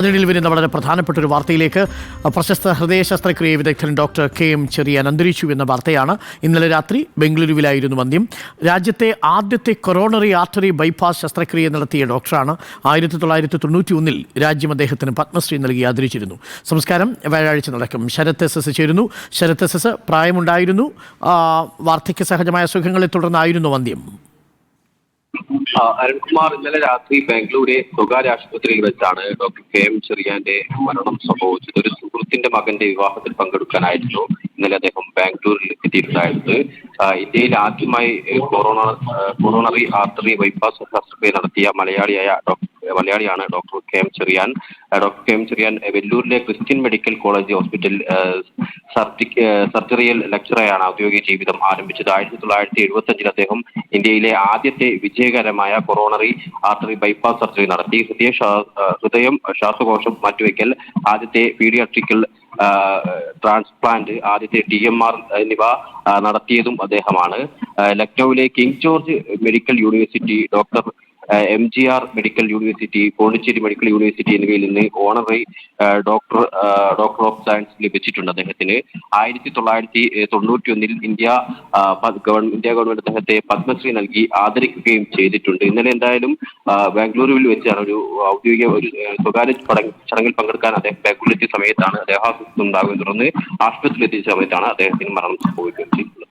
അതിനിടയിൽ വരുന്ന വളരെ പ്രധാനപ്പെട്ട ഒരു വാർത്തയിലേക്ക്. പ്രശസ്ത ഹൃദയ ശസ്ത്രക്രിയ വിദഗ്ധൻ ഡോക്ടർ KM ചെറിയാൻ അന്തരിച്ചു എന്ന വാർത്തയാണ്. ഇന്നലെ രാത്രി ബംഗളൂരുവിലായിരുന്നു അന്ത്യം. രാജ്യത്തെ ആദ്യത്തെ കൊറോണറി ആർട്ടറി ബൈപ്പാസ് ശസ്ത്രക്രിയ നടത്തിയ ഡോക്ടറാണ്. 1991 രാജ്യം അദ്ദേഹത്തിന് പത്മശ്രീ നൽകി ആദരിച്ചിരുന്നു. സംസ്കാരം വ്യാഴാഴ്ച നടക്കും. ശരത് SS ചേരുന്നു. ശരത് SS, പ്രായമുണ്ടായിരുന്നു, വാർദ്ധക്യ സഹജമായ അസുഖങ്ങളെ തുടർന്നായിരുന്നു അന്ത്യം. അരുൺകുമാർ, ഇന്നലെ രാത്രി ബാംഗ്ലൂരെ സ്വകാര്യ ആശുപത്രിയിൽ വെച്ചാണ് ഡോക്ടർ KM ചെറിയാന്റെ മരണം സംഭവിച്ചത്. ഒരു സുഹൃത്തിന്റെ മകന്റെ വിവാഹത്തിൽ പങ്കെടുക്കാനായിരുന്നു ഇന്നലെ അദ്ദേഹം ബാംഗ്ലൂരിൽ എത്തിയിട്ടുണ്ടായിരുന്നത്. ഇന്ത്യയിൽ ആദ്യമായി കൊറോണറി ആർട്ടറി ബൈപ്പാസ് ശസ്ത്രക്രിയ നടത്തിയ മലയാളിയാണ് doctor KM Cherian. Doctor KM Cherian വെല്ലൂരിലെ ക്രിസ്ത്യൻ മെഡിക്കൽ കോളേജ് ഹോസ്പിറ്റൽ സർജറിയൽ ലെക്ചറായാണ് ഔദ്യോഗിക ജീവിതം ആരംഭിച്ചത്. 1975 അദ്ദേഹം ഇന്ത്യയിലെ ആദ്യത്തെ വിജയകരമായ കൊറോണറി ആർട്ടറി ബൈപ്പാസ് സർജറി നടത്തി. ഹൃദയം, ശ്വാസകോശം മാറ്റിവെക്കൽ, ആദ്യത്തെ പീഡിയാട്രിക്കൽ ട്രാൻസ്പ്ലാന്റ്, ആദ്യത്തെ TMR എന്നിവ നടത്തിയതും അദ്ദേഹമാണ്. ലക്നൌവിലെ King George medical university, doctor MGR medical university, Pondicherry medical university എന്നിവയിൽ നിന്ന് ഓണററി ഡോക്ടർ ഓഫ് സയൻസ് ലഭിച്ചിട്ടുണ്ട് അദ്ദേഹത്തിന്. 1991 ഇന്ത്യ ഗവൺമെന്റ് അദ്ദേഹത്തെ പത്മശ്രീ നൽകി ആദരിക്കുകയും ചെയ്തിട്ടുണ്ട്. ഇന്നലെ എന്തായാലും ബാംഗ്ലൂരുവിൽ വെച്ചാണ് ഒരു ഔദ്യോഗിക സ്വകാര്യ ചടങ്ങിൽ പങ്കെടുക്കാൻ അദ്ദേഹം ബാംഗ്ലൂരിലെത്തിയ സമയത്താണ് ദേഹാസ്വസ്ഥ ഉണ്ടാകുകയും തുടർന്ന് ആശുപത്രിയിൽ എത്തിയ സമയത്താണ് അദ്ദേഹത്തിന് മരണം സംഭവിക്കുകയും ചെയ്തിട്ടുള്ളത്.